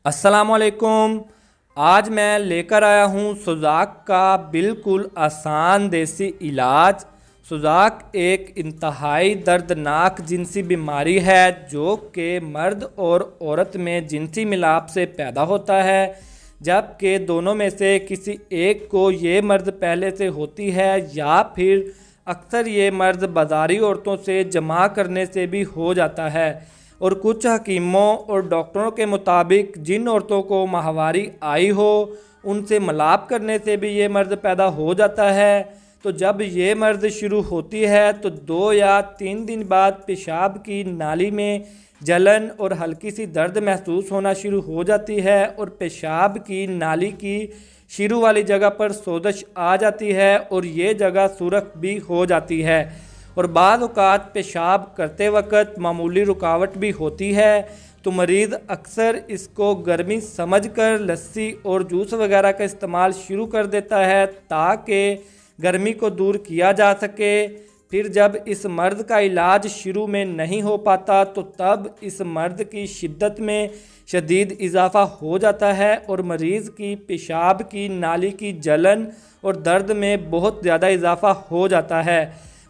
अस्सलामुअलैकुम। आज मैं लेकर आया हूँ सुजाक का बिल्कुल आसान देसी इलाज। सुजाक एक इंतहाई दर्दनाक जिनसी बीमारी है जो कि मर्द और औरत में जिनसी मिलाप से पैदा होता है, जबकि दोनों में से किसी एक को ये मर्द पहले से होती है या फिर अक्सर ये मर्द बाज़ारी औरतों से जमा करने से भी हो जाता है। और कुछ हकीमों और डॉक्टरों के मुताबिक जिन औरतों को माहवारी आई हो उनसे मिलाप करने से भी ये मर्द पैदा हो जाता है। तो जब ये मर्द शुरू होती है तो 2 या 3 दिन बाद पेशाब की नाली में जलन और हल्की सी दर्द महसूस होना शुरू हो जाती है और पेशाब की नाली की शुरू वाली जगह पर सोजश आ जाती है और ये जगह सुरख भी हो जाती है। और बाद औक़ात पेशाब करते वक्त मामूली रुकावट भी होती है तो मरीज़ अक्सर इसको गर्मी समझकर लस्सी और जूस वगैरह का इस्तेमाल शुरू कर देता है ताकि गर्मी को दूर किया जा सके। फिर जब इस मर्द का इलाज शुरू में नहीं हो पाता तो तब इस मर्द की शिद्दत में शदीद इजाफ़ा हो जाता है और मरीज़ की पेशाब की नाली की जलन और दर्द में बहुत ज़्यादा इजाफ़ा हो जाता है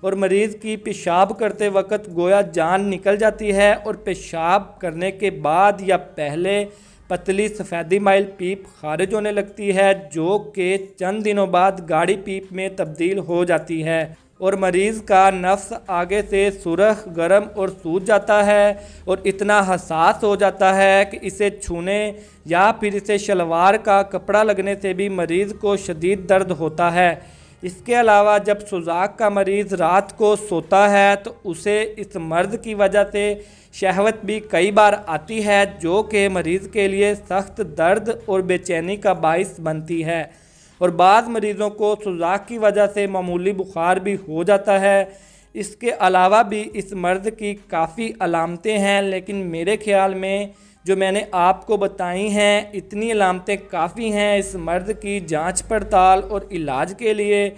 और मरीज़ की पेशाब करते वक्त गोया जान निकल जाती है और पेशाब करने के बाद या पहले पतली सफ़ेदी माइल पीप खारिज होने लगती है जो कि चंद दिनों बाद गाढ़ी पीप में तब्दील हो जाती है और मरीज़ का नफ्स आगे से सुरख, गर्म और सूज जाता है और इतना हसास हो जाता है कि इसे छूने या फिर इसे शलवार का कपड़ा लगने से भी मरीज़ को शदीद दर्द होता है। इसके अलावा जब सुजाक का मरीज़ रात को सोता है तो उसे इस मर्द की वजह से शहवत भी कई बार आती है जो कि मरीज़ के लिए सख्त दर्द और बेचैनी का बाइस बनती है और बाज़ मरीज़ों को सुजाक की वजह से मामूली बुखार भी हो जाता है। इसके अलावा भी इस मर्द की काफ़ी अलामतें हैं, लेकिन मेरे ख़्याल में जो मैंने आपको बताई हैं इतनी अलामतें काफ़ी हैं इस मर्द की जांच पड़ताल और इलाज के लिए।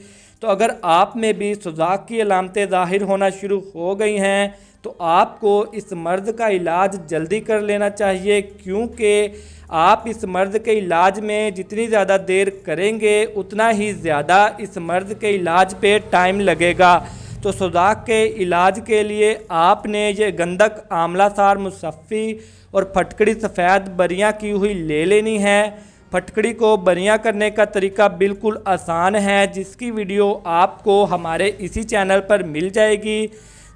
तो अगर आप में भी सुजाक की अलामतें ज़ाहिर होना शुरू हो गई हैं तो आपको इस मर्द का इलाज जल्दी कर लेना चाहिए, क्योंकि आप इस मर्द के इलाज में जितनी ज़्यादा देर करेंगे उतना ही ज़्यादा इस मर्द के इलाज पे टाइम लगेगा। तो सुजाक के इलाज के लिए आपने ये गंधक, आंवला सार, मुसफ़्फ़ी और फटकड़ी सफ़ेद बरियाँ की हुई ले लेनी है। फटकड़ी को बरियाँ करने का तरीका बिल्कुल आसान है जिसकी वीडियो आपको हमारे इसी चैनल पर मिल जाएगी।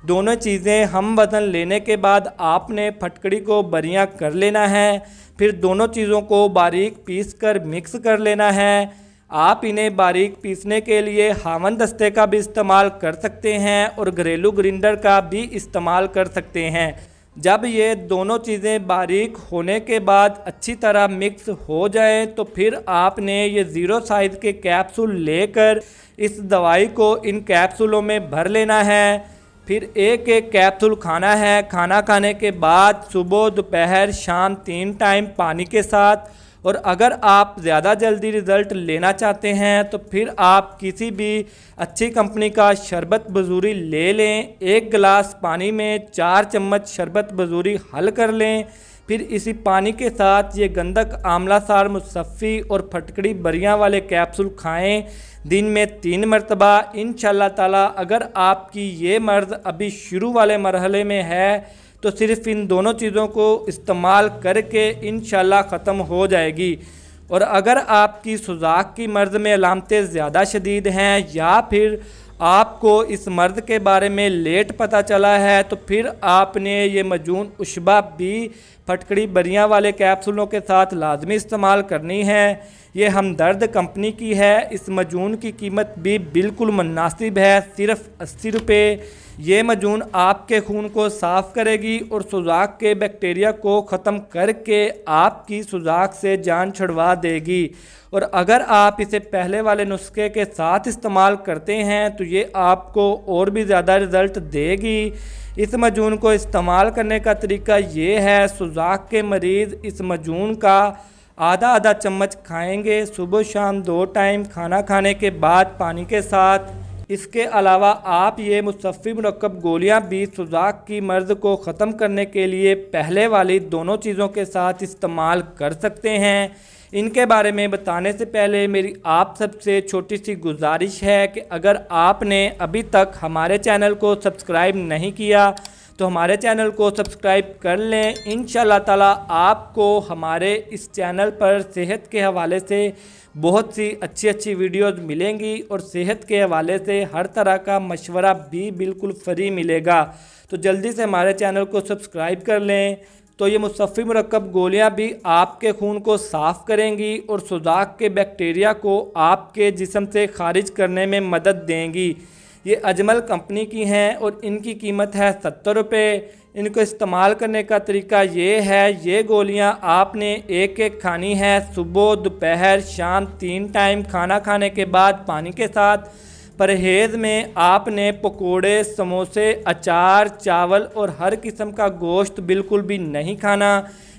दोनों चीज़ें हम वज़न लेने के बाद आपने फटकड़ी को बरियाँ कर लेना है, फिर दोनों चीज़ों को बारीक पीस कर मिक्स कर लेना है। आप इन्हें बारीक पीसने के लिए हावन दस्ते का भी इस्तेमाल कर सकते हैं और घरेलू ग्राइंडर का भी इस्तेमाल कर सकते हैं। जब ये दोनों चीज़ें बारीक होने के बाद अच्छी तरह मिक्स हो जाएं तो फिर आपने ये 0 साइज़ के कैप्सूल लेकर इस दवाई को इन कैप्सूलों में भर लेना है। फिर एक एक कैप्सूल खाना है। खाना खाने के बाद सुबह, दोपहर, शाम 3 टाइम पानी के साथ। और अगर आप ज़्यादा जल्दी रिज़ल्ट लेना चाहते हैं तो फिर आप किसी भी अच्छी कंपनी का शरबत बजूरी ले लें। 1 गिलास पानी में 4 चम्मच शरबत बजूरी हल कर लें। फिर इसी पानी के साथ ये गंधक, आंवला सार, मुसफ़्फ़ी और फटकड़ी बरियाँ वाले कैप्सूल खाएं दिन में 3 मरतबा। इंशाअल्लाह ताला अगर आपकी ये मर्ज़ अभी शुरू वाले मरहले में है तो सिर्फ़ इन दोनों चीज़ों को इस्तेमाल करके इंशाअल्लाह ख़त्म हो जाएगी। और अगर आपकी सुजाक की मर्ज़ में अलामतें ज़्यादा शदीद हैं या फिर आपको इस मर्द के बारे में लेट पता चला है तो फिर आपने ये मजून उशबा भी फटकड़ी बरियाँ वाले कैप्सूलों के साथ लाजमी इस्तेमाल करनी है। ये हमदर्द कंपनी की है। इस मजून की कीमत भी बिल्कुल मुनासिब है, सिर्फ 80 रुपये। ये मजून आपके खून को साफ़ करेगी और सुजाक के बैक्टीरिया को ख़त्म करके आपकी सुजाक से जान छुड़वा देगी। और अगर आप इसे पहले वाले नुस्खे के साथ इस्तेमाल करते हैं तो ये आपको और भी ज़्यादा रिज़ल्ट देगी। इस मजून को इस्तेमाल करने का तरीका ये है, सुजाक के मरीज़ इस मजून का आधा चम्मच खाएंगे सुबह शाम 2 टाइम खाना खाने के बाद पानी के साथ। इसके अलावा आप ये मुसफ़्फ़ी मुरक्कब गोलियां भी सुजाक की मर्ज़ को ख़त्म करने के लिए पहले वाली दोनों चीज़ों के साथ इस्तेमाल कर सकते हैं। इनके बारे में बताने से पहले मेरी आप सबसे छोटी सी गुजारिश है कि अगर आपने अभी तक हमारे चैनल को सब्सक्राइब नहीं किया तो हमारे चैनल को सब्सक्राइब कर लें। इंशाअल्लाह ताला आपको हमारे इस चैनल पर सेहत के हवाले से बहुत सी अच्छी वीडियोज़ मिलेंगी और सेहत के हवाले से हर तरह का मशवरा भी बिल्कुल फ्री मिलेगा। तो जल्दी से हमारे चैनल को सब्सक्राइब कर लें। तो ये मुसफ़्फ़ी मुरक्कब गोलियां भी आपके खून को साफ़ करेंगी और सुजाक के बैक्टीरिया को आपके जिस्म से खारिज करने में मदद देंगी। ये अजमल कंपनी की हैं और इनकी कीमत है 70 रुपये। इनको इस्तेमाल करने का तरीका ये है, ये गोलियां आपने एक एक खानी है सुबह, दोपहर, शाम 3 टाइम खाना खाने के बाद पानी के साथ। परहेज़ में आपने पकोड़े, समोसे, अचार, चावल और हर किस्म का गोश्त बिल्कुल भी नहीं खाना।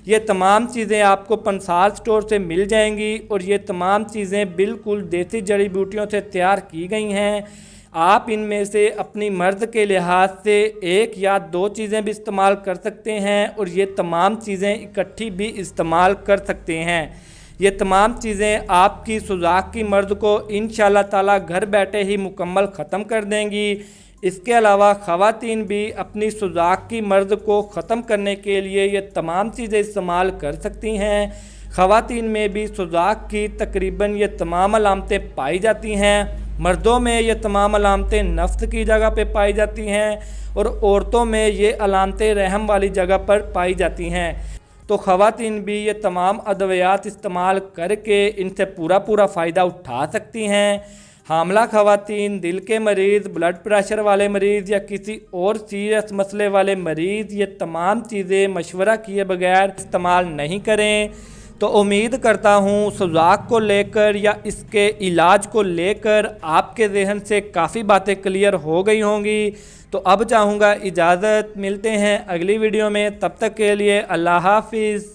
ये तमाम चीज़ें आपको पंसार स्टोर से मिल जाएंगी और ये तमाम चीज़ें बिल्कुल देसी जड़ी बूटियों से तैयार की गई हैं। आप इनमें से अपनी मर्ज़ के लिहाज से 1 या 2 चीज़ें भी इस्तेमाल कर सकते हैं और ये तमाम चीज़ें इकट्ठी भी इस्तेमाल कर सकते हैं। ये तमाम चीज़ें आपकी सुजाक की मर्ज़ को इंशाअल्लाह ताला घर बैठे ही मुकम्मल ख़त्म कर देंगी। इसके अलावा ख़वातीन भी अपनी सुजाक की मर्ज़ को ख़त्म करने के लिए ये तमाम चीज़ें इस्तेमाल कर सकती हैं। ख़वातीन में भी सुजाक की तकरीबन ये तमाम अलामतें पाई जाती हैं। मर्दों में ये तमाम अलामतें नफ्स की जगह पे पाई जाती हैं और औरतों में ये अलामतें रहम वाली जगह पर पाई जाती हैं। तो ख़वातीन भी ये तमाम अद्वियात इस्तेमाल करके इनसे पूरा फ़ायदा उठा सकती हैं। हामला ख़वातीन, दिल के मरीज़, ब्लड प्रेशर वाले मरीज़ या किसी और सीरियस मसले वाले मरीज़ ये तमाम चीज़ें मशवरा किए बगैर इस्तेमाल नहीं करें। तो उम्मीद करता हूँ सुजाक को लेकर या इसके इलाज को लेकर आपके ज़हन से काफ़ी बातें क्लियर हो गई होंगी। तो अब चाहूँगा इजाज़त, मिलते हैं अगली वीडियो में, तब तक के लिए अल्लाह हाफिज़।